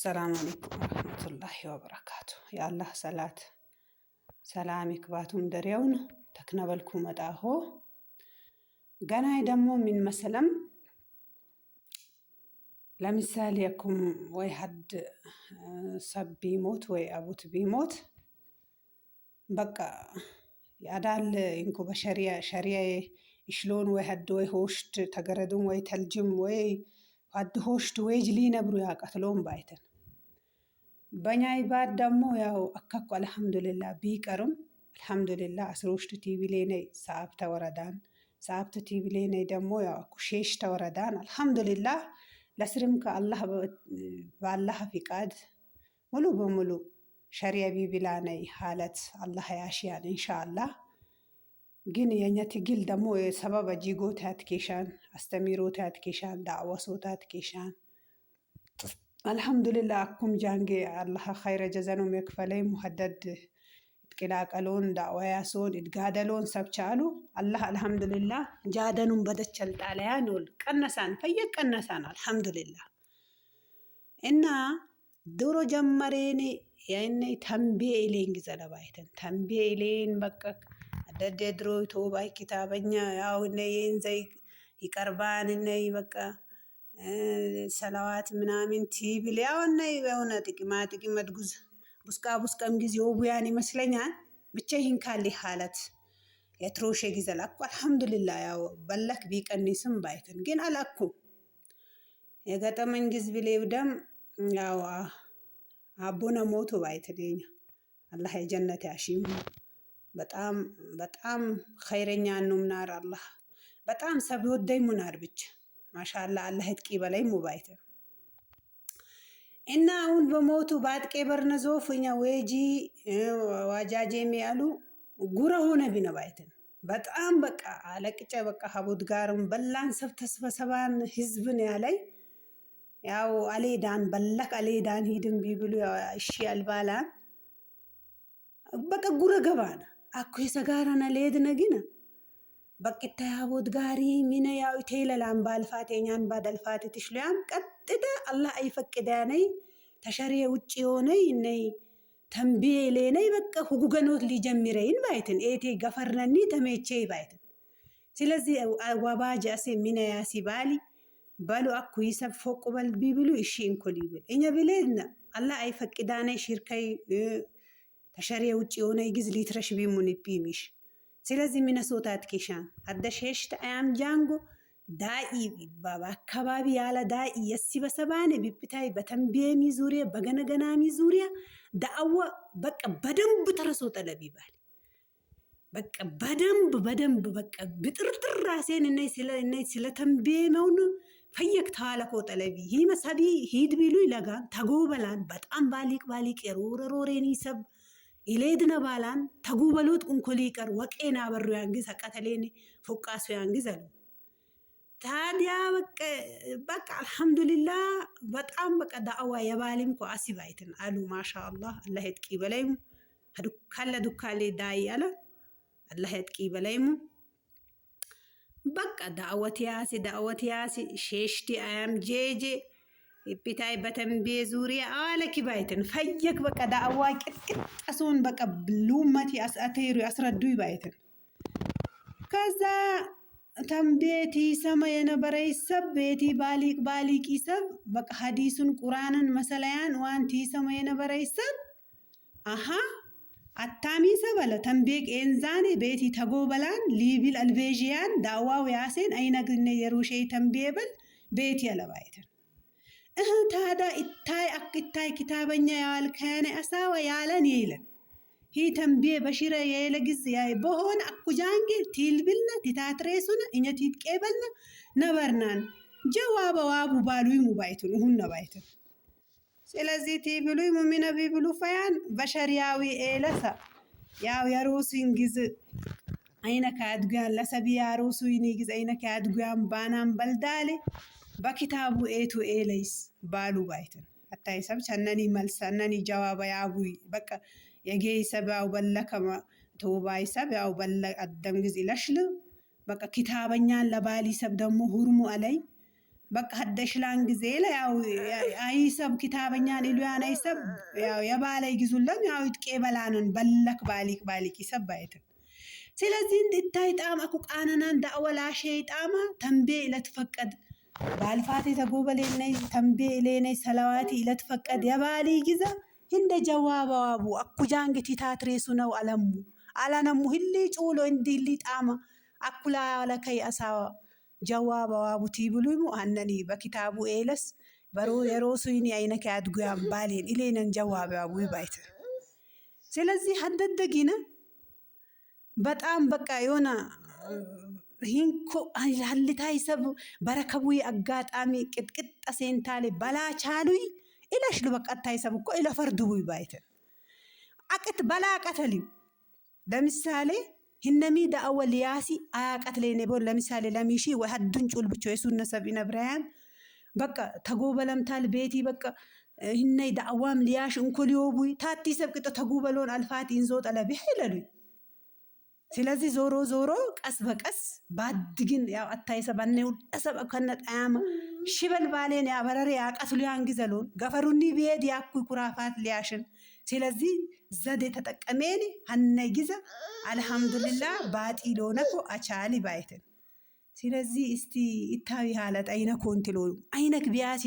السلام عليكم ورحمة الله وبركاته. يا الله صلاة سلامك باتم دريون تكنبلكم أداهو قناي دمو من مسلم لمثال يكم وي حد سب بيموت وي أبوت بيموت بقى يعدال إنكو بشريعة إشلون وي حد وي هوشت تقردون وي تلجم وي حد هوشت وي جلي نبرو ياقتلون بايتن بنياي بعد دمو ياو أكاكو الحمد لله بيكرم الحمد لله أسروشت تيبليني سابت وردان سابت تيبليني دمو ياو كشيشت وردان الحمد لله لسرمك الله بالله في قاد ملو بملو شريع بيبلاني حالة الله ياشيان إن شاء الله جن ينتي جل دمو سبب جيجو تاتكيشان استميرو تاتكيشان دعوة صوتات كيشان الحمد لله أكم جانجي الله خير جزانو ميكفلي مهدد اتكلاقلون دعوة ياسون اتقادلون سبچالو الله الحمد لله جادنون بدتشل تعليانول كنسان فيك كنسان الحمد لله إنا دورو جمريني يعني تنبيه إلين جزالا بايتن تنبيه إلين بكك أدد درو توباي كتابنيا ياو إني زي يقربان إني بكا ሰላዋት ምናምን ቲብል ያውና የሆነ ጥቂማት ጉዝ ቡስቃም ጊዜ ወቡያን ይመስለኛል ብቻ ይህን ካሊ ሐለት የትሮሽ ጊዜላኩ አልহামዱሊላህ ያው በለክ ቢቀንስም ባይከን ግን አላኩ የገጠመኝ ጊዜ ብሌው ደም ያው አቦና ሞቶ ባይተደኛ አላህ የጀነት ያሺም በጣም ኸይረኛ ነው ምናር አላህ በጣም ሰብ ወደይ ሙናር ብቻ ማሻአላህ አላህ ይጥቂ በላይ ሙባይተ እና አሁን በሞቱ ባጥቄ በርነዞፍኛ ወጂ ዋጃጄም ያሉ ጉራ ሆነ ቢነባይተ በጣም በቃ አለቅጨ በቃ ሀቡት ጋርም በላን ሰብ ተስበሰባን ህዝብን ያላይ ያው አሌዳን በለክ አሌዳን ሂድም ቢብሉ እሺ አልባላን በቃ ጉራ ገባና አኩ የሰጋራና ለየድነግና በቅታ ያቦት ጋሪ ሚነ ያው ተይለላን ባልፋቴኛን ባደልፋቴ ትሽለም ቀጥታ አላህ አይፈቅዳነይ ተሸሪየ ውጪ ሆነይ ነይ ተንቢየ ለነይ በቃ ሁጉገኖት ሊጀምረይን ባይትን ኤቴ ገፈርነኒ ተመቼ ባይትን ስለዚህ ዋባጅ አሴ ሚነ ያሲባሊ ባሉ አኩ ይሰብ ፎቅ በል ቢብሉ እሺ እንኮሊብል እኛ ብለና አላህ አይፈቅዳነይ ሽርከይ ተሸሪየ ውጪ ሆነይ ግዝ ሊትረሽ ቢሙን ቢሚሽ ስለዚህ ሚነሶታት ኬሻን አደሸሽት አያም ጃንጎ ዳኢ ባባ አካባቢ ያለ ዳኢ የሲበሰባኔ ቢብታይ በተንቢየሚ ዙሪያ በገነገናሚ ዙሪያ ዳአዋ በቃ በደንብ ተረሶ ጠለቢባል በቃ በደንብ በቃ ብጥርጥር ራሴን እነይ ስለ ተንቢየመውን ፈየክ ታላኮ ጠለቢ ሂመሰቢ ሂድ ቢሉ ይለጋን ተጎበላን በጣም ባሊቅ የሮረሮሬኒ ሰብ ኢሌድነ ባላን ተጉበሉት እንኮሊቀር ወቄና በሩ ያንግዝ አቀተሌኒ ፎቃሱ ያንግዝ አሉ ታዲያ በቃ አልহামዱሊላህ በጣም በቃ ዳአዋ የባሊም ኮ አሲባይትን አሉ ማሻአላህ አላህ ይጥቂ በላይሙ ካለ ዱካሌ ዳይ አለ አላህ ይጥቂ በላይሙ በቃ ዳአወቲያሲ ሼሽቲ አያም ጄጄ ይፒታይ በተንቢየ ዙሪያ አለኪ ባይትን ፈየክ በቃ ዳአዋ ቅጥቅጡን በቃ ብሉመቲ አስአቴሩ ያስረዱይ ባይትን ከዛ ተንቢየቲ ሰማየ ነበረይ ሰብ ቤቲ ባሊቅ ሰብ በቃ ሐዲሱን ቁርአንን መሰላያን ዋንቲ ሰማየ ነበረይ ሰብ አታሚ ሰበለ ተንቢየክ ኤንዛኔ ቤቲ ተጎበላን ሊቢል አልቤጂያን ዳዋው ያሴን አይነግነ የሩሼ ተንቢየበል ቤቲ ያለባይትን ታዳ ኢታይ ክታበኛ ያል ከነ አሳዋ ያለን ይለን ሂ ተንቢየ በሽረ የለግዝ ያይ በሆነ አኩጃንጌ ቲልብልና ቲታትሬሱን እኛት ይትቀበልና ነበርናን ጀዋባ ዋቡ ባሉይ ሙባይቱን ሁን ነባይቱን ስለዚህ ቲብሉይ ሙሚና ቢብሉ ፈያን በሸሪያዊ ኤለሳ ያው የሩሲን ግዝ አይነካ አድጓን ለሰቢያ ሩሱይኒ ግዝ አይነካ አድጓን ባናም በልዳሌ በኪታቡ ኤቱ ኤለይስ ባሉ ባይትን አታይ ሰብ ቸነኒ መልሰነኒ ጀዋባ ያቡይ በቃ የጌይ ሰባው በለከማ ተውባይ ሰብ ያው በለ አደም ግዝ ይለሽል በቃ ኪታበኛን ለባሊ ሰብ ደሞ ሁርሙ አለይ በቃ ሀደሽላን ጊዜ ያው አይሰብ ኪታበኛን ኢሉያን አይሰብ ያው የባለ ይግዙለም ያው ይጥቄ በላንን በለክ ባሊክ ይሰባይት ስለዚህ እንድታይ ጣም አኩ ቃናናን ዳወላ ሸይጣማ ተንቤ ለተፈቀድ ባልፋቴ ተጎበሌነይ ተንቤ ለነይ ሰላዋቲ ለተፈቀድ የባሊ ይግዛ እንደ ጀዋባቡ አኩ ጃንግቲ ታትሬሱ ነው አላነሙ ህሊ ጩሎ እንዲሊ ጣማ አኩላ ለከይ አሳዋ ጀዋባቡ ቲብሉሙ አነኒ በኪታቡ ኤለስ በሮ የሮሱይኒ አይነከ ያድጉያን ባሌን ኢሌነን ጀዋባቡ ይባይት ስለዚህ ሀደደጊነ በጣም በቃ የሆነ ሂንኮ አልታይ ሰብ በረከቡይ አጋጣሚ ቅጥቅጥ አሴንታሌ በላቻሉይ ኢላሽ ለበቃታይ ሰብ እኮ ኢላ ፈርዱ ይባይት አቅት በላቀተሊው ለምሳሌ ህነሚ ዳአወል ያሲ አያቀትሌኔ ቦል ለምሳሌ ለሚሺ ወሐዱን ጩል ብቻ የሱነ ሰብኢነ ብራያን በቃ ተጎበለምታል ቤቲ በቃ ህነይ ዳአዋም ሊያሽ እንኮሊዮቡይ ታቲ ሰብ ቅጥ ተጎበሎን አልፋት ኢንዞ ጠለብ ይሄለሉይ ስለዚህ ዞሮ ቀስ በቀስ ባድግን ያው አታይ ሰባነው አሰብ ከነጣያማ ሽበል ባሌን ያበረረ ያቀስሉ ያንግዘሉን ገፈሩኒ ቢሄድ ያኩ ኩራፋት ሊያሽን ስለዚህ ዘዴ ተጠቀመኒ ሀነይ ግዘ አልহামዱሊላህ ባጢሎ ነኮ አቻሊ ባይተን ስለዚህ እስቲ ኢታዊ ሐለት አይነ ኮንትሎ አይነክ ቢያሲ